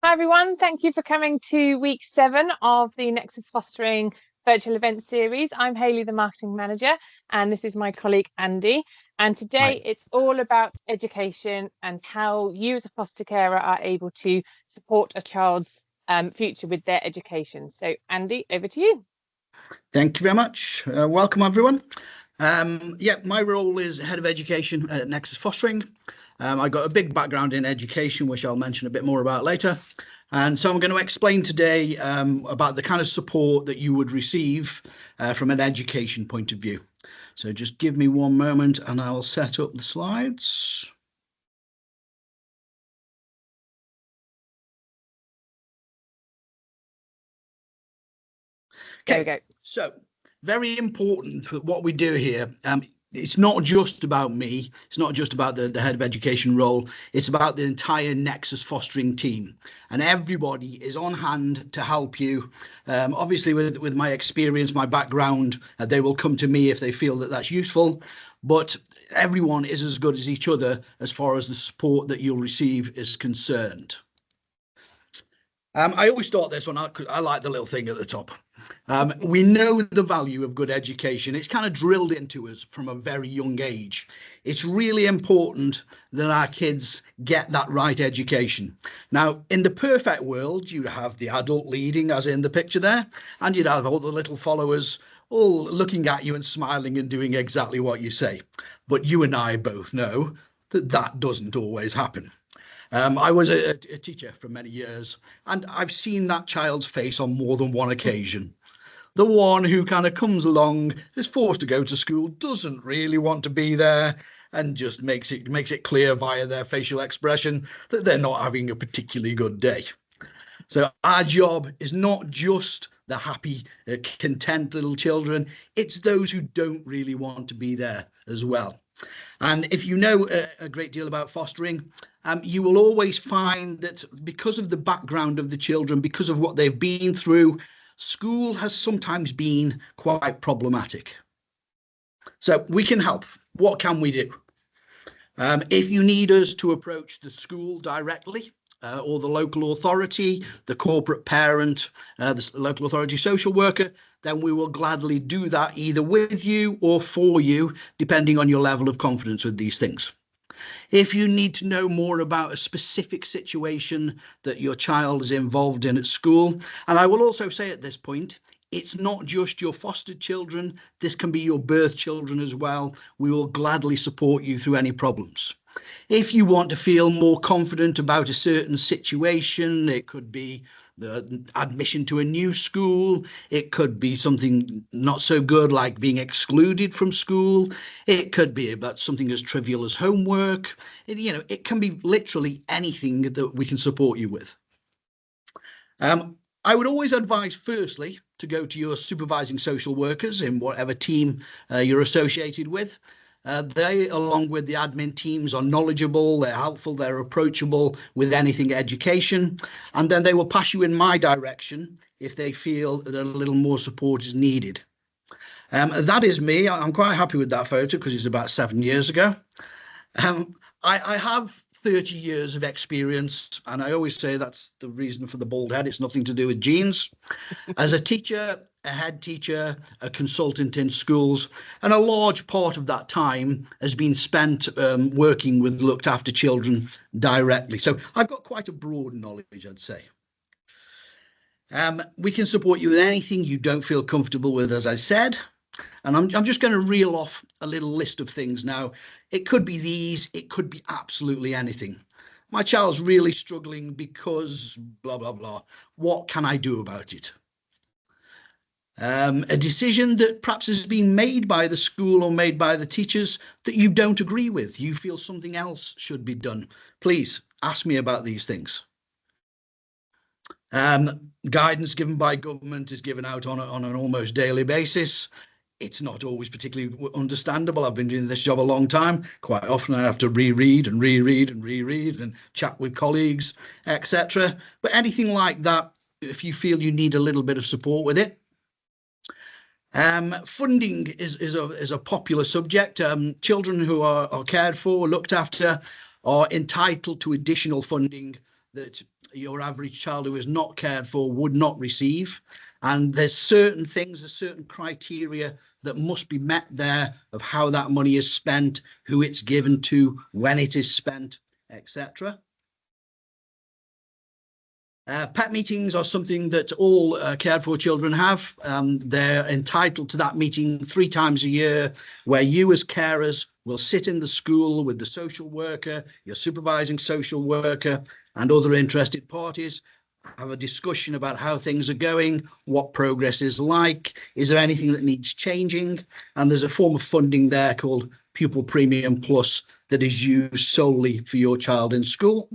Hi everyone, thank you for coming to week 7 of the Nexus Fostering virtual event series. I'm Hayley, the marketing manager, and this is my colleague Andy. And today it's all about education and how you as a foster carer are able to support a child's future with their education. So Andy, over to you. Thank you very much. Welcome everyone. My role is Head of Education at Nexus Fostering. I've got a big background in education, which I'll mention a bit more about later. And so I'm going to explain today about the kind of support that you would receive from an education point of view. So just give me one moment and I'll set up the slides. Okay, there we go. So very important for what we do here. It's not just about me. It's not just about the head of education role. It's about the entire Nexus Fostering team, and everybody is on hand to help you. Obviously, with my experience, my background, they will come to me if they feel that that's useful. But everyone is as good as each other as far as the support that you'll receive is concerned. I always start this one. I like the little thing at the top. We know the value of good education. It's kind of drilled into us from a very young age. It's really important that our kids get that right education. Now, in the perfect world, you have the adult leading, as in the picture there, and you'd have all the little followers all looking at you and smiling and doing exactly what you say. But you and I both know that that doesn't always happen. I was a teacher for many years, and I've seen that child's face on more than one occasion. The one who kind of comes along, is forced to go to school, doesn't really want to be there, and just makes it clear via their facial expression that they're not having a particularly good day. So our job is not just the happy, content little children. It's those who don't really want to be there as well. And if you know a great deal about fostering, you will always find that because of the background of the children, because of what they've been through, school has sometimes been quite problematic. So we can help. What can we do? If you need us to approach the school directly, or the local authority, the corporate parent, the local authority social worker, then we will gladly do that either with you or for you, depending on your level of confidence with these things. If you need to know more about a specific situation that your child is involved in at school, and I will also say at this point, it's not just your fostered children, this can be your birth children as well. We will gladly support you through any problems. If you want to feel more confident about a certain situation, it could be the admission to a new school, it could be something not so good like being excluded from school, it could be about something as trivial as homework. It can be literally anything that we can support you with. I would always advise, firstly, to go to your supervising social workers in whatever team you're associated with. They, along with the admin teams, are knowledgeable, they're helpful, they're approachable with anything education, and then they will pass you in my direction if they feel that a little more support is needed. That is me. I'm quite happy with that photo because it's about 7 years ago. I have 30 years of experience, and I always say that's the reason for the bald head. It's nothing to do with genes. As a teacher, a head teacher, a consultant in schools, and a large part of that time has been spent working with looked after children directly. So I've got quite a broad knowledge, I'd say. We can support you with anything you don't feel comfortable with, as I said. And I'm just going to reel off a little list of things now. It could be these, it could be absolutely anything. My child's really struggling because blah, blah, blah. What can I do about it? A decision that perhaps has been made by the school or made by the teachers that you don't agree with. You feel something else should be done. Please ask me about these things. Guidance given by government is given out on an almost daily basis. It's not always particularly understandable. I've been doing this job a long time. Quite often I have to reread and reread and reread and chat with colleagues, etc. But anything like that, if you feel you need a little bit of support with it. Funding is a popular subject. Children who are cared for, looked after, are entitled to additional funding that your average child who is not cared for would not receive. And there's certain things, there's certain criteria that must be met there of how that money is spent, who it's given to, when it is spent, etc. Pet meetings are something that all cared for children have. They're entitled to that meeting 3 times a year, where you as carers will sit in the school with the social worker, your supervising social worker, and other interested parties, have a discussion about how things are going, what progress is like, is there anything that needs changing, and there's a form of funding there called Pupil Premium Plus that is used solely for your child in school.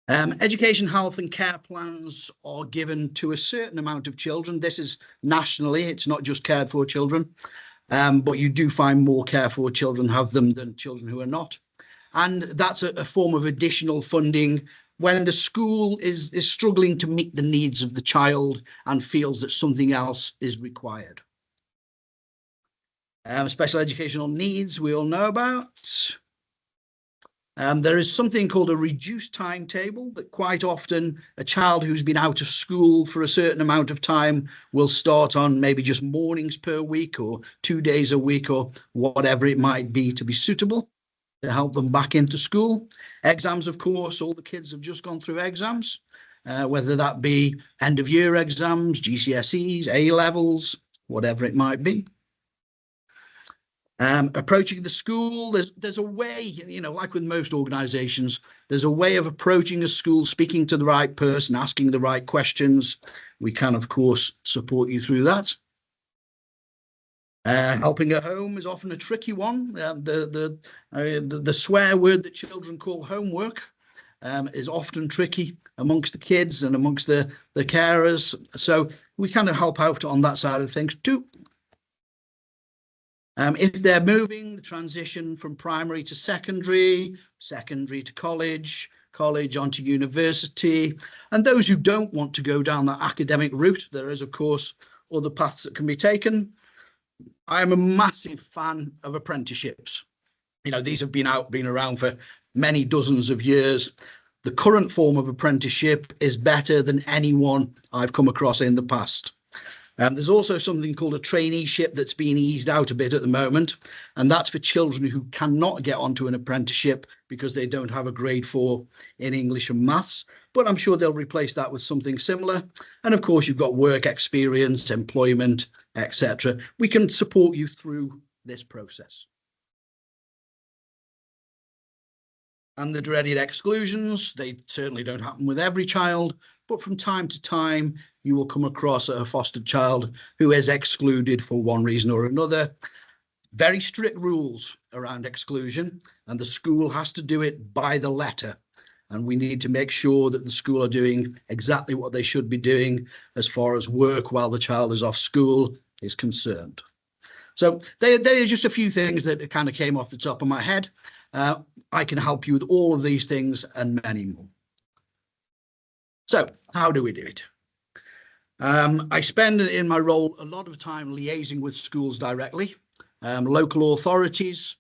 Education, health and care plans are given to a certain amount of children. This is nationally, it's not just cared for children, but you do find more cared for children have them than children who are not. And that's a form of additional funding when the school is struggling to meet the needs of the child and feels that something else is required. Special educational needs we all know about. There is something called a reduced timetable that quite often a child who's been out of school for a certain amount of time will start on maybe just mornings per week or 2 days a week or whatever it might be to be suitable to help them back into school. Exams, of course, all the kids have just gone through exams, whether that be end of year exams, GCSEs, A-levels, whatever it might be. Approaching the school, there's a way, you know, like with most organizations, there's a way of approaching a school, speaking to the right person, asking the right questions. We can, of course, support you through that. Helping at home is often a tricky one. The swear word that children call homework is often tricky amongst the kids and amongst the carers. So we kind of help out on that side of things too. If they're moving, the transition from primary to secondary, secondary to college, college onto university, and those who don't want to go down that academic route, there is, of course, other paths that can be taken. I am a massive fan of apprenticeships. You know, these have been around for many dozens of years. The current form of apprenticeship is better than any one I've come across in the past. There's also something called a traineeship that's being eased out a bit at the moment, and that's for children who cannot get onto an apprenticeship because they don't have a grade 4 in English and maths, but I'm sure they'll replace that with something similar. And of course, you've got work experience, employment, etc. We can support you through this process. And the dreaded exclusions, they certainly don't happen with every child, but from time to time, you will come across a fostered child who is excluded for one reason or another. Very strict rules around exclusion, and the school has to do it by the letter. And we need to make sure that the school are doing exactly what they should be doing as far as work while the child is off school is concerned. So there are just a few things that kind of came off the top of my head. I can help you with all of these things and many more. So how do we do it? I spend in my role a lot of time liaising with schools directly, local authorities.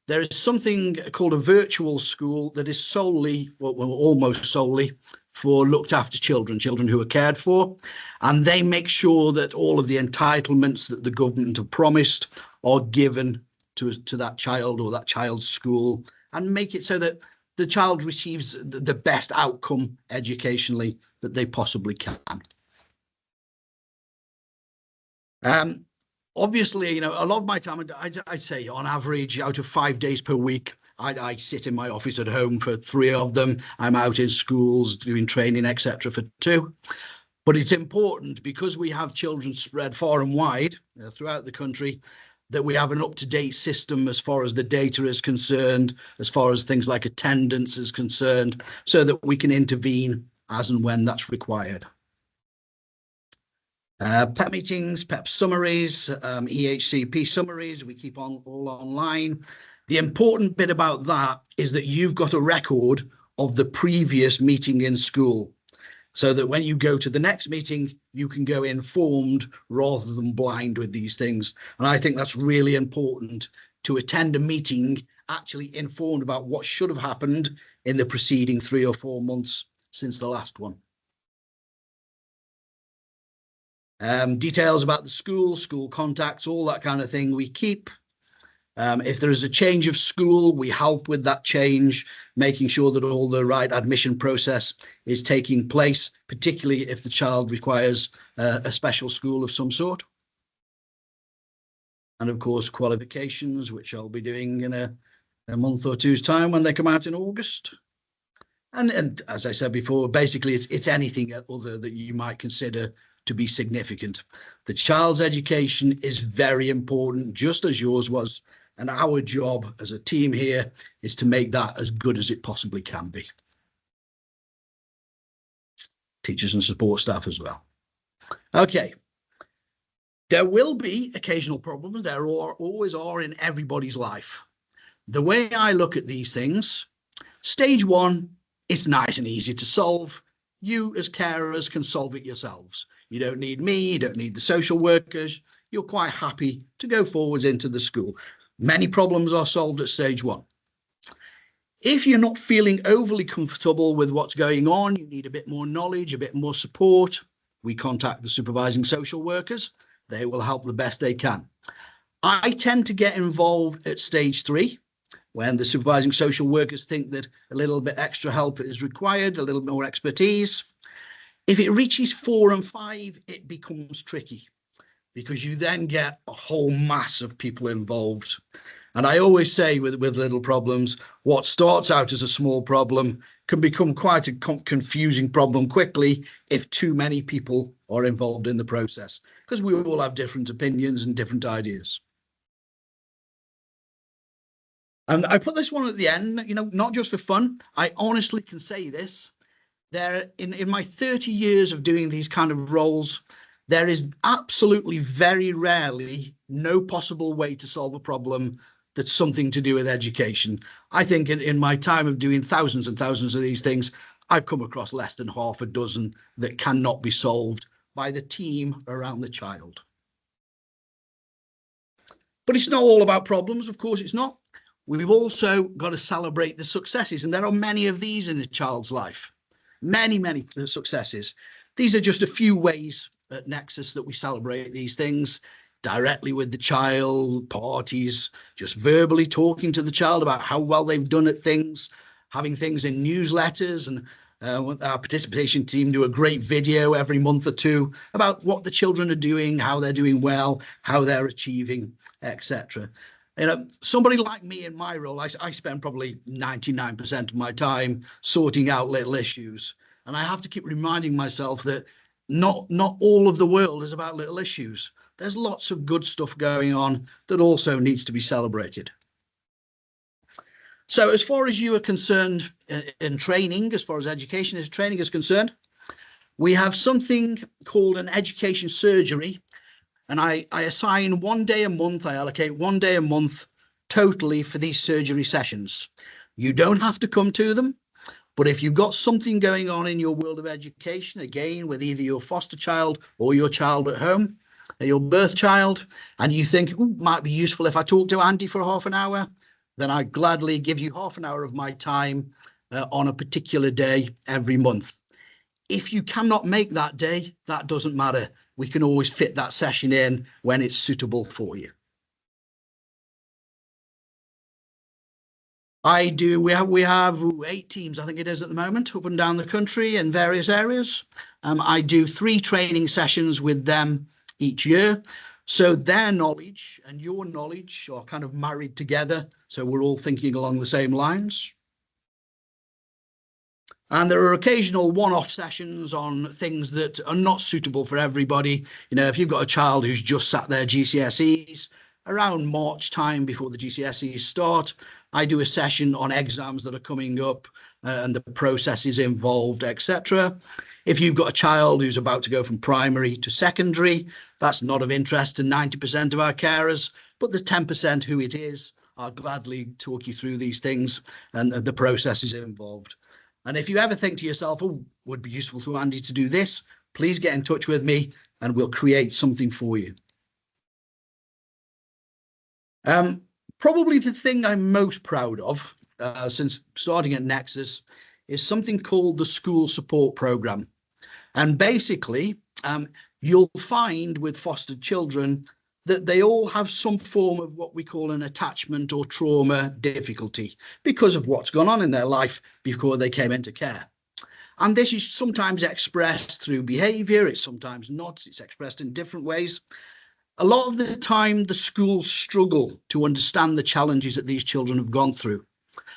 There is something called a virtual school that is solely, well, almost solely, for looked after children, children who are cared for, and they make sure that all of the entitlements that the government have promised are given to that child or that child's school, and make it so that the child receives the best outcome educationally that they possibly can. Obviously, you know, a lot of my time, I'd say on average, out of 5 days per week, I sit in my office at home for 3 of them. I'm out in schools doing training, etc. for 2. But it's important, because we have children spread far and wide throughout the country, that we have an up-to-date system as far as the data is concerned, as far as things like attendance is concerned, so that we can intervene as and when that's required. PEP meetings, PEP summaries, EHCP summaries, we keep on all online. The important bit about that is that you've got a record of the previous meeting in school, so that when you go to the next meeting, you can go informed rather than blind with these things. And I think that's really important, to attend a meeting actually informed about what should have happened in the preceding 3 or 4 months since the last one. Details about the school contacts, all that kind of thing we keep. If there is a change of school, we help with that change, making sure that all the right admission process is taking place, particularly if the child requires a special school of some sort. And of course, qualifications, which I'll be doing in a month or two's time when they come out in August. And as I said before, basically it's anything other that you might consider to be significant. The child's education is very important, just as yours was. And our job as a team here is to make that as good as it possibly can be. Teachers and support staff as well. Okay. There will be occasional problems. There always are in everybody's life. The way I look at these things, stage 1, it's nice and easy to solve. You as carers can solve it yourselves. You don't need me, you don't need the social workers. You're quite happy to go forwards into the school. Many problems are solved at stage 1. If you're not feeling overly comfortable with what's going on, you need a bit more knowledge, a bit more support, we contact the supervising social workers. They will help the best they can. I tend to get involved at stage 3, when the supervising social workers think that a little bit extra help is required, a little bit more expertise. If it reaches 4 and 5, it becomes tricky, because you then get a whole mass of people involved. And I always say with little problems, what starts out as a small problem can become quite a confusing problem quickly if too many people are involved in the process, because we all have different opinions and different ideas. And I put this one at the end, not just for fun. I honestly can say this. In my 30 years of doing these kind of roles, there is absolutely very rarely no possible way to solve a problem that's something to do with education. I think in my time of doing thousands and thousands of these things, I've come across less than half a dozen that cannot be solved by the team around the child. But it's not all about problems, of course it's not. We've also got to celebrate the successes, and there are many of these in a child's life. Many, many successes. These are just a few ways at Nexus that we celebrate these things. Directly with the child, parties, just verbally talking to the child about how well they've done at things, having things in newsletters, and our participation team do a great video every month or two about what the children are doing, how they're doing well, how they're achieving, etc. Somebody like me in my role, I spend probably 99% of my time sorting out little issues. And I have to keep reminding myself that not all of the world is about little issues. There's lots of good stuff going on that also needs to be celebrated. So as far as you are concerned in training, as far as training is concerned, we have something called an education surgery. And I assign 1 day a month, I allocate 1 day a month totally for these surgery sessions. You don't have to come to them, but if you've got something going on in your world of education, again, with either your foster child or your child at home, your birth child, and you think, it might be useful if I talk to Andy for half an hour, then I gladly give you half an hour of my time on a particular day every month. If you cannot make that day, that doesn't matter. We can always fit that session in when it's suitable for you. We have 8 teams, I think it is at the moment, up and down the country in various areas. I do 3 training sessions with them each year. So their knowledge and your knowledge are kind of married together. So we're all thinking along the same lines. And there are occasional one-off sessions on things that are not suitable for everybody. If you've got a child who's just sat their GCSEs, around March time before the GCSEs start, I do a session on exams that are coming up and the processes involved, etc. If you've got a child who's about to go from primary to secondary, that's not of interest to 90% of our carers, but the 10% who it is, I'll gladly talk you through these things and the processes involved. And if you ever think to yourself, oh, would be useful to Andy to do this, please get in touch with me and we'll create something for you. Probably the thing I'm most proud of since starting at Nexus is something called the School Support Programme. And basically, you'll find with fostered children that they all have some form of what we call an attachment or trauma difficulty because of what's gone on in their life before they came into care. And this is sometimes expressed through behaviour, it's sometimes not, it's expressed in different ways. A lot of the time, the schools struggle to understand the challenges that these children have gone through.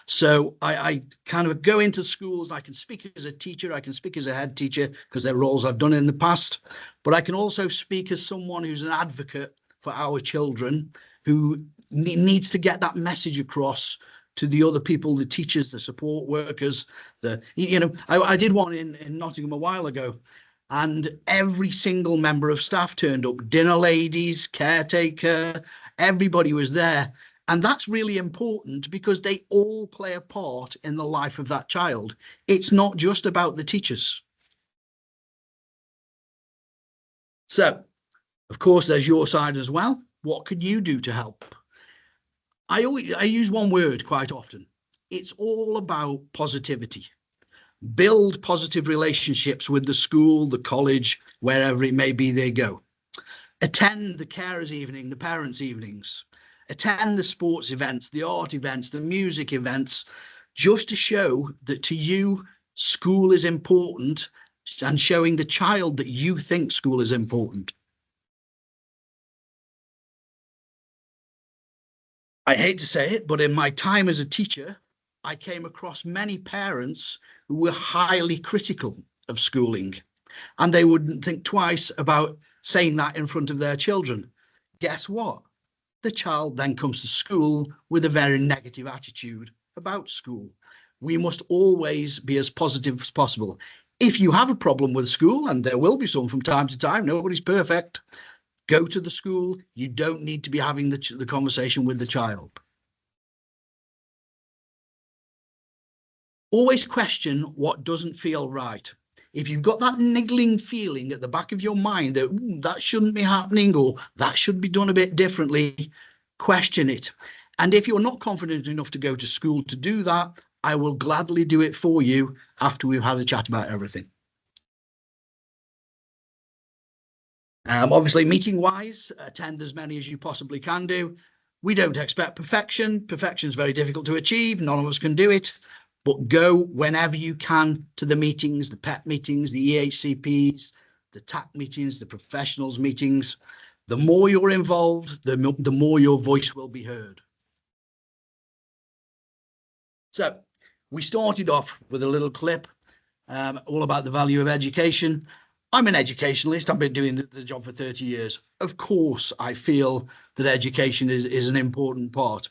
So I kind of go into schools. I can speak as a teacher, I can speak as a head teacher because they're roles I've done in the past, but I can also speak as someone who's an advocate for our children who needs to get that message across to the other people, the teachers, the support workers. I did one in Nottingham a while ago, and every single member of staff turned up, dinner ladies, caretaker, everybody was there. And that's really important because they all play a part in the life of that child. It's not just about the teachers. So, of course, there's your side as well. What can you do to help? I use one word quite often. It's all about positivity. Build positive relationships with the school, the college, wherever it may be they go. Attend the carers evening, the parents' evenings. Attend the sports events, the art events, the music events, just to show that to you, school is important and showing the child that you think school is important. I hate to say it, but in my time as a teacher, I came across many parents who were highly critical of schooling, and they wouldn't think twice about saying that in front of their children. Guess what? The child then comes to school with a very negative attitude about school. We must always be as positive as possible. If you have a problem with school, and there will be some from time to time, nobody's perfect, go to the school. You don't need to be having the conversation with the child. Always question what doesn't feel right. If you've got that niggling feeling at the back of your mind that that shouldn't be happening or that should be done a bit differently, question it. And if you're not confident enough to go to school to do that, I will gladly do it for you after we've had a chat about everything. Obviously, meeting-wise, attend as many as you possibly can do. We don't expect perfection. Perfection is very difficult to achieve. None of us can do it. But go whenever you can to the meetings, the PEP meetings, the EHCPs, the TAC meetings, the professionals meetings. The more you're involved, the more your voice will be heard. So we started off with a little clip all about the value of education. I'm an educationalist. I've been doing the job for 30 years. Of course, I feel that education is an important part.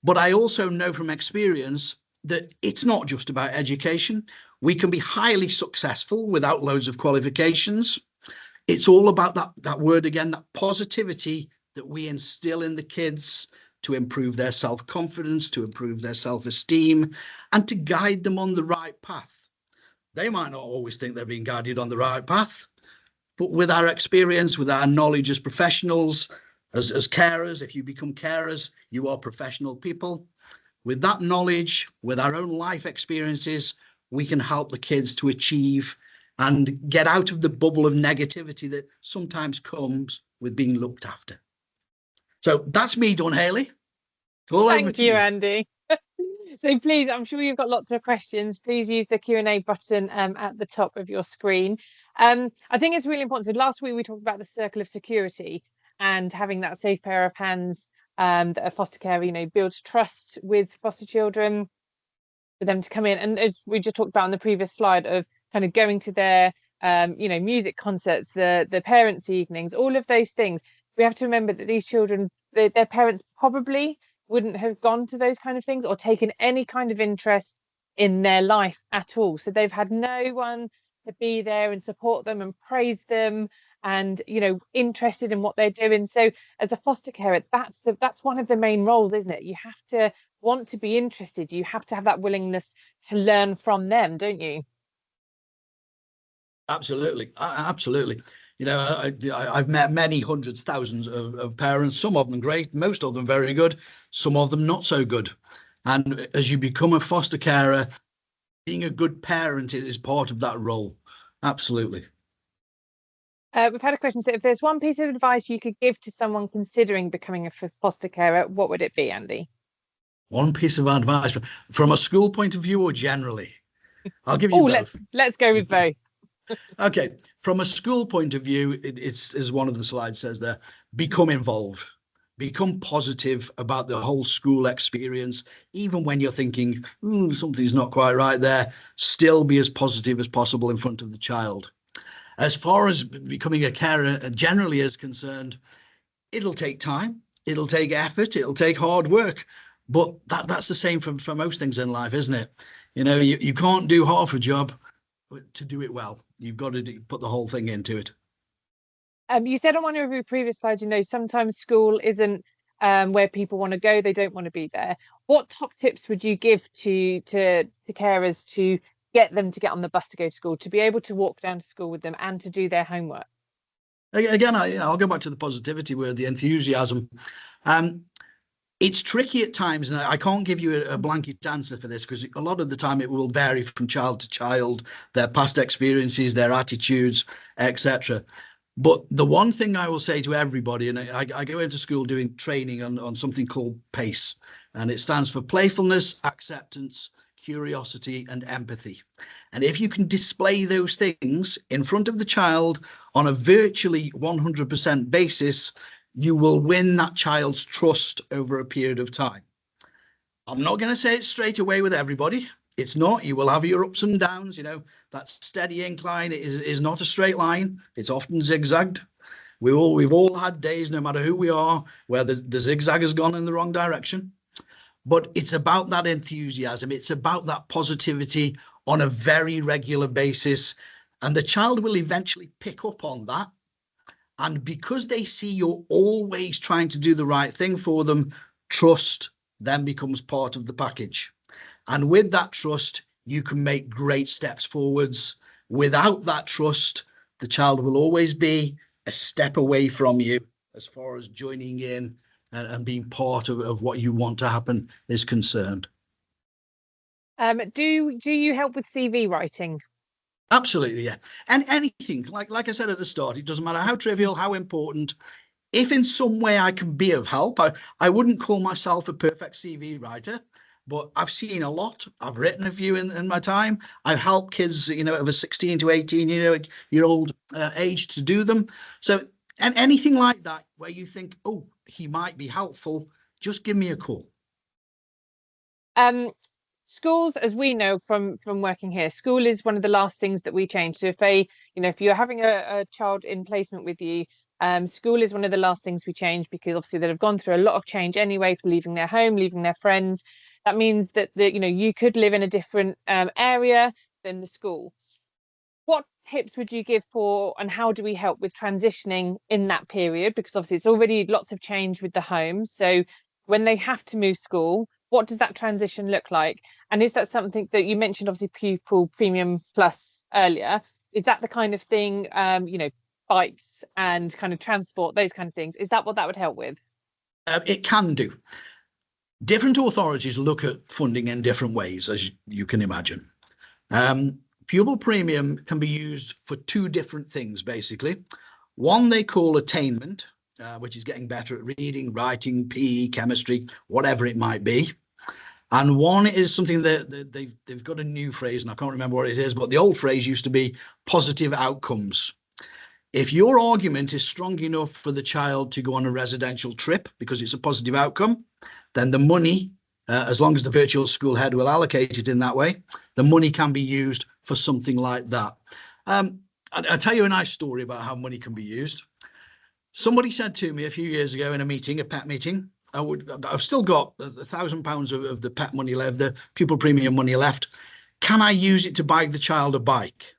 But I also know from experience that it's not just about education. We can be highly successful without loads of qualifications. It's all about that word again, that positivity that we instill in the kids to improve their self-confidence, to improve their self-esteem, and to guide them on the right path. They might not always think they're being guided on the right path, but with our experience, with our knowledge as professionals, as carers, if you become carers, you are professional people. With that knowledge, with our own life experiences, we can help the kids to achieve and get out of the bubble of negativity that sometimes comes with being looked after. So that's me done, Hayley. Thank you, Andy. So please, I'm sure you've got lots of questions. Please use the Q&A button at the top of your screen. I think it's really important. So last week we talked about the circle of security and having that safe pair of hands that a foster care, builds trust with foster children for them to come in. And as we just talked about on the previous slide of kind of going to their, music concerts, the parents' evenings, all of those things. We have to remember that these children, their parents probably wouldn't have gone to those kind of things or taken any kind of interest in their life at all. So they've had no one to be there and support them and praise them and interested in what they're doing. So as a foster carer, that's one of the main roles, isn't it? You have to want to be interested. You have to have that willingness to learn from them, don't you? Absolutely. I've met many hundreds, thousands of parents, some of them great, most of them very good, some of them not so good. And as you become a foster carer, being a good parent is part of that role. Absolutely. We've had a question. So if there's one piece of advice you could give to someone considering becoming a foster carer, what would it be, Andy? One piece of advice from a school point of view or generally? I'll give you Oh, both. let's go with both. Okay, from a school point of view, it's as one of the slides says there, become involved, become positive about the whole school experience. Even when you're thinking something's not quite right there, still be as positive as possible in front of the child. As far as becoming a carer generally is concerned, it'll take time, it'll take effort, it'll take hard work, but that's the same for most things in life, isn't it? You can't do half a job to do it well. You've got to put the whole thing into it. You said on one of your previous slides, sometimes school isn't where people want to go. They don't want to be there. What top tips would you give to carers to get them to get on the bus to go to school, to be able to walk down to school with them and to do their homework? Again, I'll go back to the positivity word, the enthusiasm. It's tricky at times, and I can't give you a blanket answer for this because a lot of the time it will vary from child to child, their past experiences, their attitudes, etc. But the one thing I will say to everybody, and I go into school doing training on something called PACE, and it stands for playfulness, acceptance, curiosity, and empathy. And if you can display those things in front of the child on a virtually 100% basis, you will win that child's trust over a period of time. I'm not going to say it straight away with everybody. It's not. You will have your ups and downs. That steady incline is not a straight line. It's often zigzagged. We've all had days, no matter who we are, where the zigzag has gone in the wrong direction. But it's about that enthusiasm. It's about that positivity on a very regular basis. And the child will eventually pick up on that. And because they see you're always trying to do the right thing for them, trust then becomes part of the package. And with that trust, you can make great steps forwards. Without that trust, the child will always be a step away from you as far as joining in and being part of what you want to happen is concerned. Do you help with CV writing? Absolutely, yeah. And anything, like I said at the start, it doesn't matter how trivial, how important. If in some way I can be of help, I wouldn't call myself a perfect CV writer, but I've seen a lot. I've written a few in my time. I've helped kids, of a 16 to 18 year old age to do them. So, and anything like that where you think, oh, he might be helpful, just give me a call. Schools, as we know from working here, school is one of the last things that we change. So if you're having a child in placement with you, school is one of the last things we change, because obviously they've gone through a lot of change anyway, for leaving their home, leaving their friends. That means that you could live in a different area than the school. What tips would you give for, and how do we help with transitioning in that period? Because obviously it's already lots of change with the home. So when they have to move school, what does that transition look like? And is that something that you mentioned, obviously pupil premium plus earlier? Is that the kind of thing, bikes and kind of transport, those kind of things? Is that what that would help with? It can do. Different authorities look at funding in different ways, as you can imagine. Pupil premium can be used for two different things, basically. One they call attainment, which is getting better at reading, writing, PE, chemistry, whatever it might be. And one is something that they've got a new phrase, and I can't remember what it is, but the old phrase used to be positive outcomes. If your argument is strong enough for the child to go on a residential trip because it's a positive outcome, then the money, as long as the virtual school head will allocate it in that way, the money can be used for something like that. I'll tell you a nice story about how money can be used. Somebody said to me a few years ago in a meeting, a pet meeting, I've still got £1,000 of the pet money left, the pupil premium money left. Can I use it to buy the child a bike?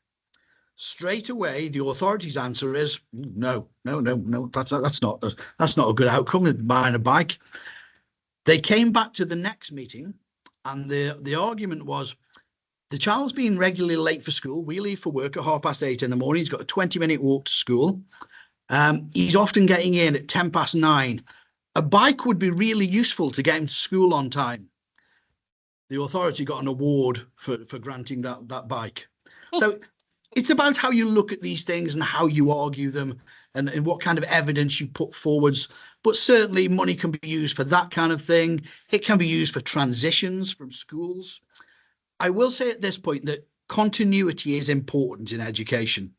Straight away, the authority's answer is no. That's not a good outcome of buying a bike. They came back to the next meeting, and the argument was, The child's been regularly late for school. We leave for work at 8:30 in the morning. He's got a 20-minute walk to school. He's often getting in at 9:10. A bike would be really useful to get him to school on time. The authority got an award for granting that bike. So it's about how you look at these things and how you argue them, and what kind of evidence you put forwards. But certainly money can be used for that kind of thing. It can be used for transitions from schools. I will say at this point that continuity is important in education.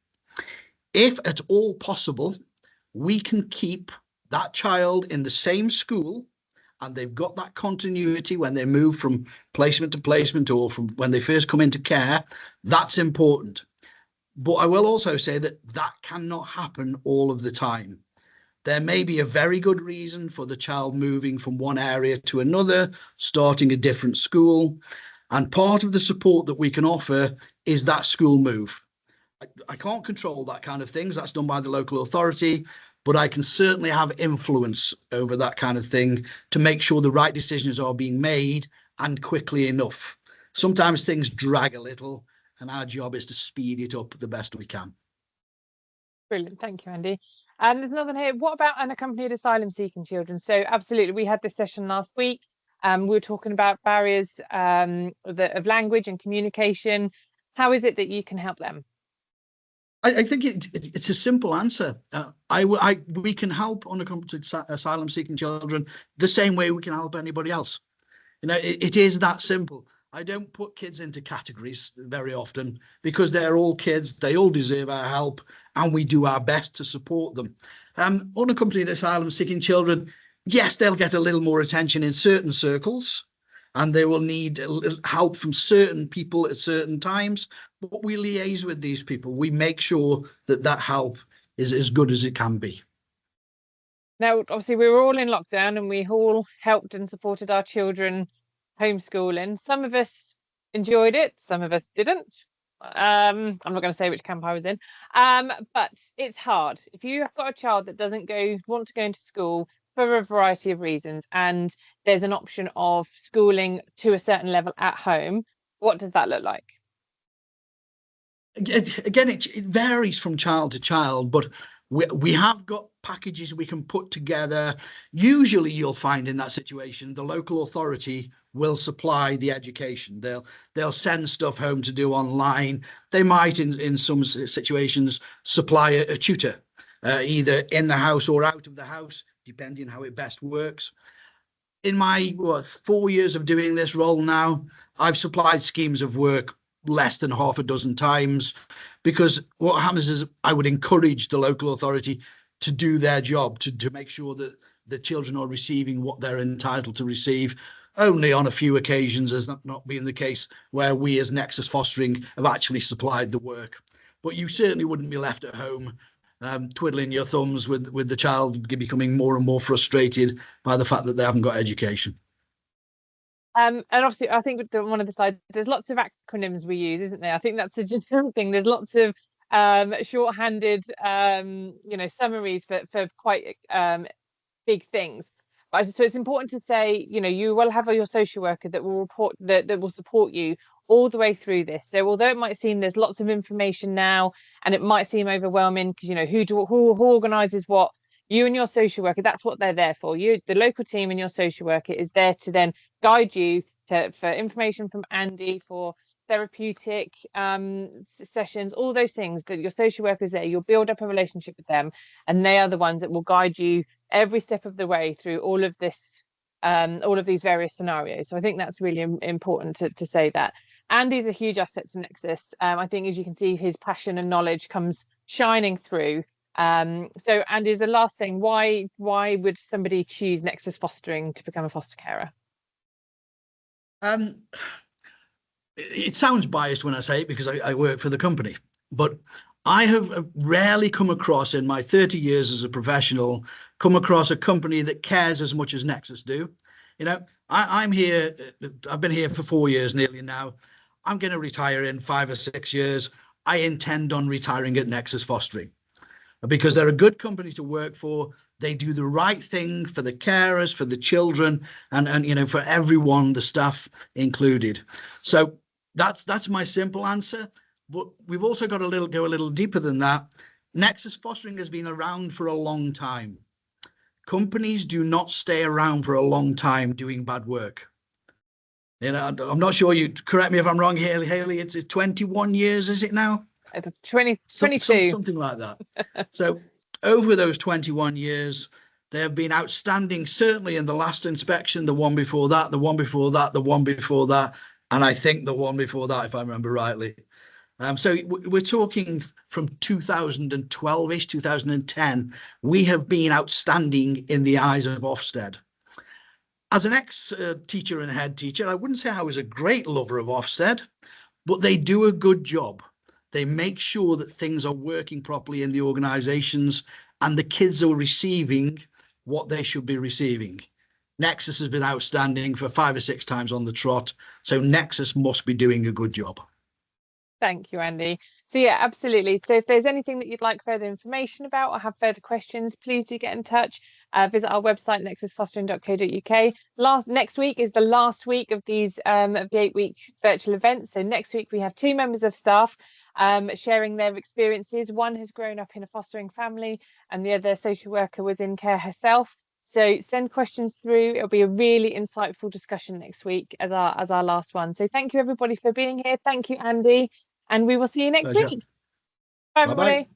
If at all possible, we can keep that child in the same school and they've got that continuity when they move from placement to placement, or from when they first come into care, that's important. But I will also say that that cannot happen all of the time. There may be a very good reason for the child moving from one area to another, starting a different school. And part of the support that we can offer is that school move. I can't control that kind of things. That's done by the local authority, but I can certainly have influence over that kind of thing to make sure the right decisions are being made, and quickly enough. Sometimes things drag a little, and our job is to speed it up the best we can. Brilliant, thank you, Andy. And there's another one here. What about unaccompanied asylum-seeking children? So absolutely, we had this session last week. We were talking about barriers of language and communication. How is it that you can help them? I think it's a simple answer. We can help unaccompanied asylum-seeking children the same way we can help anybody else. It is that simple. I don't put kids into categories very often, because they're all kids. They all deserve our help, and we do our best to support them. Unaccompanied asylum-seeking children, yes, they'll get a little more attention in certain circles, and they will need help from certain people at certain times. But we liaise with these people. We make sure that help is as good as it can be. Now, obviously, we were all in lockdown and we all helped and supported our children homeschooling. Some of us enjoyed it, some of us didn't. I'm not going to say which camp I was in, but it's hard. If you've got a child that doesn't want to go into school for a variety of reasons, and there's an option of schooling to a certain level at home, what does that look like? Again, it varies from child to child, but we have got packages we can put together. Usually you'll find in that situation, the local authority will supply the education. They'll send stuff home to do online. They might, in some situations, supply a tutor, either in the house or out of the house, depending how it best works. In my 4 years of doing this role now, I've supplied schemes of work less than half a dozen times, because what happens is I would encourage the local authority to do their job, to make sure that the children are receiving what they're entitled to receive. Only on a few occasions has that not been the case, where we as Nexus Fostering have actually supplied the work. But you certainly wouldn't be left at home twiddling your thumbs with the child becoming more and more frustrated by the fact that they haven't got education. And obviously, I think one of the slides, there's lots of acronyms we use, isn't there? I think that's a general thing. There's lots of shorthanded, summaries for quite big things. So it's important to say, you will have your social worker that will that will support you all the way through this. So although it might seem there's lots of information now, and it might seem overwhelming, because who organises what, you and your social worker, that's what they're there for. The local team and your social worker is there to then guide you for information from Andy, for therapeutic sessions, all those things. That your social worker is there, you'll build up a relationship with them, and they are the ones that will guide you every step of the way through all of this, all of these various scenarios. So I think that's really important to say that. Andy's a huge asset to Nexus. I think, as you can see, his passion and knowledge comes shining through. So Andy, as the last thing, why would somebody choose Nexus Fostering to become a foster carer? It sounds biased when I say it, because I work for the company, but I have rarely come across, in my 30 years as a professional, come across a company that cares as much as Nexus do. I'm here, I've been here for 4 years nearly now. I'm going to retire in 5 or 6 years. I intend on retiring at Nexus Fostering, because they're a good company to work for. They do the right thing for the carers, for the children, and for everyone, the staff included. So That's my simple answer. But we've also got go a little deeper than that. Nexus fostering has been around for a long time. Companies do not stay around for a long time doing bad work. You know, I'm not sure, you correct me if I'm wrong, Haley. It's 21 years, is it now? 22. Something like that. So over those 21 years, they have been outstanding, certainly in the last inspection, the one before that, the one before that, the one before that, and I think the one before that, if I remember rightly. So we're talking from 2012-ish, 2010, we have been outstanding in the eyes of Ofsted. As an ex-teacher and head teacher, I wouldn't say I was a great lover of Ofsted, but they do a good job. They make sure that things are working properly in the organizations and the kids are receiving what they should be receiving. Nexus has been outstanding for 5 or 6 times on the trot, so Nexus must be doing a good job. Thank you, Andy. So yeah, absolutely. So if there's anything that you'd like further information about or have further questions, please do get in touch. Visit our website, nexusfostering.co.uk. Next week is the last week of these of the 8-week virtual events. So next week we have 2 members of staff sharing their experiences. One has grown up in a fostering family and the other social worker was in care herself. So send questions through. It'll be a really insightful discussion next week as our last one. So thank you everybody for being here. Thank you, Andy. And we will see you next Pleasure. week. Bye, everybody. Bye-bye.